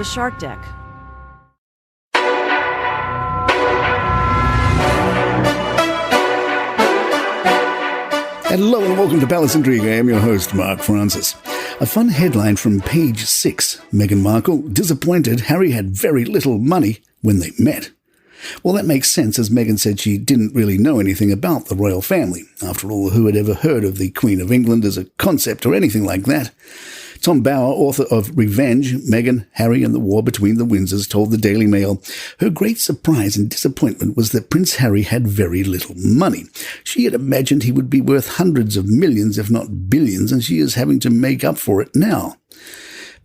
The Shark Deck. Hello and welcome to Palace Intrigue. I am your host, Mark Francis. A fun headline from page 6. Meghan Markle disappointed Harry had very little money when they met. Well, that makes sense, as Meghan said she didn't really know anything about the royal family. After all, who had ever heard of the Queen of England as a concept or anything like that? Tom Bower, author of Revenge, Meghan, Harry and the War Between the Windsors, told the Daily Mail her great surprise and disappointment was that Prince Harry had very little money. She had imagined he would be worth hundreds of millions, if not billions, and she is having to make up for it now.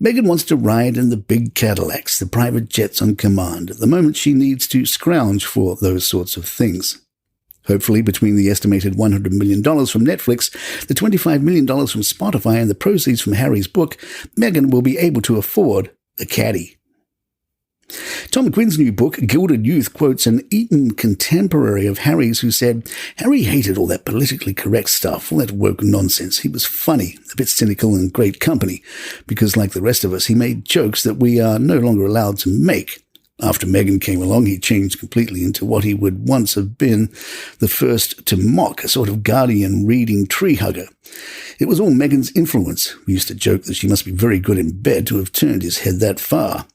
Meghan wants to ride in the big Cadillacs, the private jets on command. At the moment, she needs to scrounge for those sorts of things. Hopefully, between the estimated $100 million from Netflix, the $25 million from Spotify, and the proceeds from Harry's book, Meghan will be able to afford a caddy. Tom McQueen's new book, Gilded Youth, quotes an Eton contemporary of Harry's who said, "Harry hated all that politically correct stuff, all that woke nonsense. He was funny, a bit cynical and great company, because like the rest of us, he made jokes that we are no longer allowed to make. After Meghan came along, he changed completely into what he would once have been the first to mock, a sort of guardian reading tree hugger. It was all Meghan's influence. We used to joke that she must be very good in bed to have turned his head that far."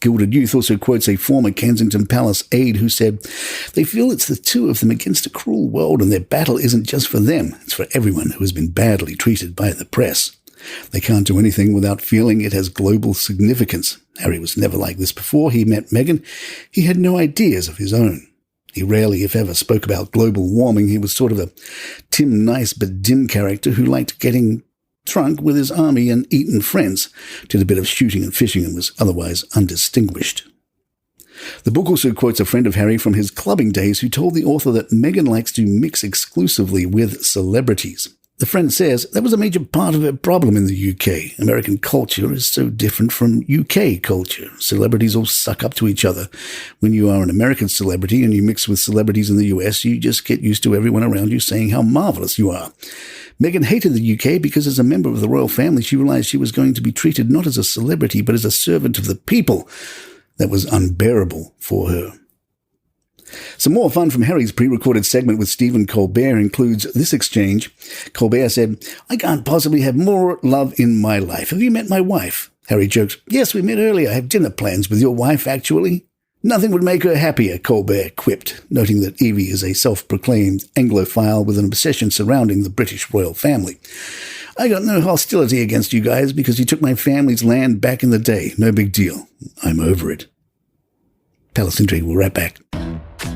Gilded Youth also quotes a former Kensington Palace aide who said, "They feel it's the two of them against a cruel world, and their battle isn't just for them, it's for everyone who has been badly treated by the press. They can't do anything without feeling it has global significance. Harry was never like this before he met Meghan. He had no ideas of his own. He rarely, if ever, spoke about global warming. He was sort of a Tim Nice but dim character who liked getting drunk with his army and Eton friends, did a bit of shooting and fishing and was otherwise undistinguished." The book also quotes a friend of Harry from his clubbing days who told the author that Meghan likes to mix exclusively with celebrities. The friend says that was a major part of her problem in the UK. American culture is so different from UK culture. Celebrities all suck up to each other. When you are an American celebrity and you mix with celebrities in the US, you just get used to everyone around you saying how marvelous you are. Meghan hated the UK because as a member of the royal family, she realized she was going to be treated not as a celebrity, but as a servant of the people. That was unbearable for her. Some more fun from Harry's pre-recorded segment with Stephen Colbert includes this exchange. Colbert said, "I can't possibly have more love in my life. Have you met my wife?" Harry joked, "Yes, we met earlier. I have dinner plans with your wife, actually." "Nothing would make her happier," Colbert quipped, noting that Evie is a self-proclaimed Anglophile with an obsession surrounding the British royal family. "I got no hostility against you guys because you took my family's land back in the day. No big deal. I'm over it." Palace Intrigue will right back.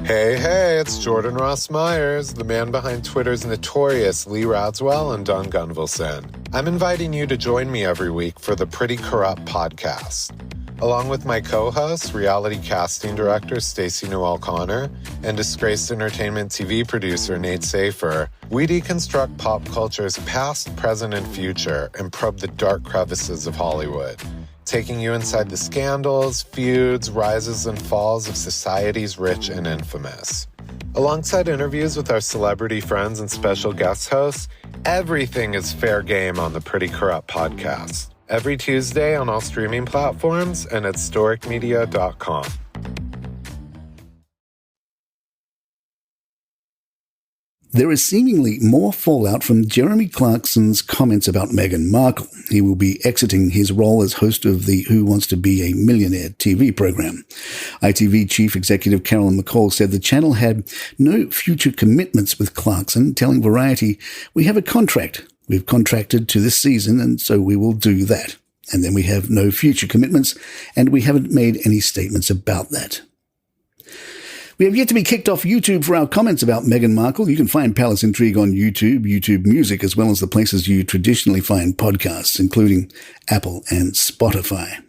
Hey, it's Jordan Ross Myers, the man behind Twitter's notorious Lee Radswell and Don Gunvalson. I'm inviting you to join me every week for the Pretty Corrupt podcast. Along with my co-host, reality casting director Stacey Noel Connor, and disgraced entertainment TV producer Nate Safer, we deconstruct pop culture's past, present, and future and probe the dark crevices of Hollywood, taking you inside the scandals, feuds, rises, and falls of society's rich and infamous. Alongside interviews with our celebrity friends and special guest hosts, everything is fair game on the Pretty Corrupt podcast. Every Tuesday on all streaming platforms and at storicmedia.com. There is seemingly more fallout from Jeremy Clarkson's comments about Meghan Markle. He will be exiting his role as host of the Who Wants to Be a Millionaire TV program. ITV Chief Executive Carolyn McCall said the channel had no future commitments with Clarkson, telling Variety, "We have a contract. We've contracted to this season, and so we will do that. And then we have no future commitments, and we haven't made any statements about that." We have yet to be kicked off YouTube for our comments about Meghan Markle. You can find Palace Intrigue on YouTube, YouTube Music, as well as the places you traditionally find podcasts, including Apple and Spotify.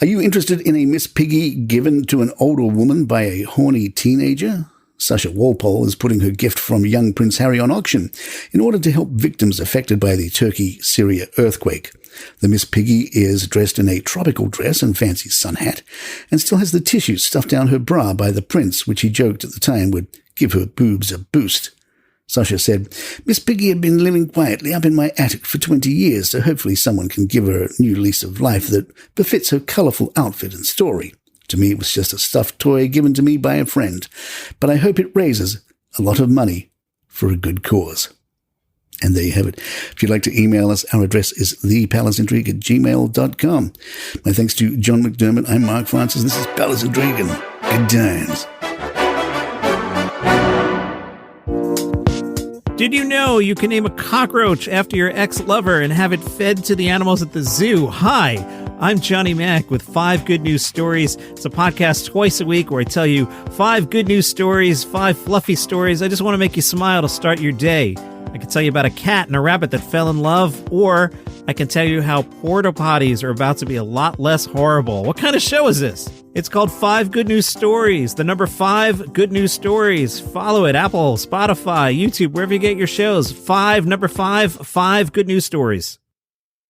Are you interested in a Miss Piggy given to an older woman by a horny teenager? Sasha Walpole is putting her gift from young Prince Harry on auction in order to help victims affected by the Turkey-Syria earthquake. The Miss Piggy is dressed in a tropical dress and fancy sun hat, and still has the tissues stuffed down her bra by the prince, which he joked at the time would give her boobs a boost. Sasha said, Miss Piggy had been living quietly up in my attic for 20 years, so hopefully someone can give her a new lease of life that befits her colourful outfit and story. To me, it was just a stuffed toy given to me by a friend, but I hope it raises a lot of money for a good cause. And there you have it. If you'd like to email us, our address is thepalacintrigue@gmail.com. My thanks to John McDermott. I'm Mark Francis. This is Palace Intrigue, and good times. Did you know you can name a cockroach after your ex-lover and have it fed to the animals at the zoo? Hi, I'm Johnny Mack with 5 Good News Stories. It's a podcast twice a week where I tell you 5 good news stories, 5 fluffy stories. I just want to make you smile to start your day. I can tell you about a cat and a rabbit that fell in love, or I can tell you how porta potties are about to be a lot less horrible. What kind of show is this? It's called 5 Good News Stories. The number 5 Good News Stories. Follow it, Apple, Spotify, YouTube, wherever you get your shows. 5 Good News Stories.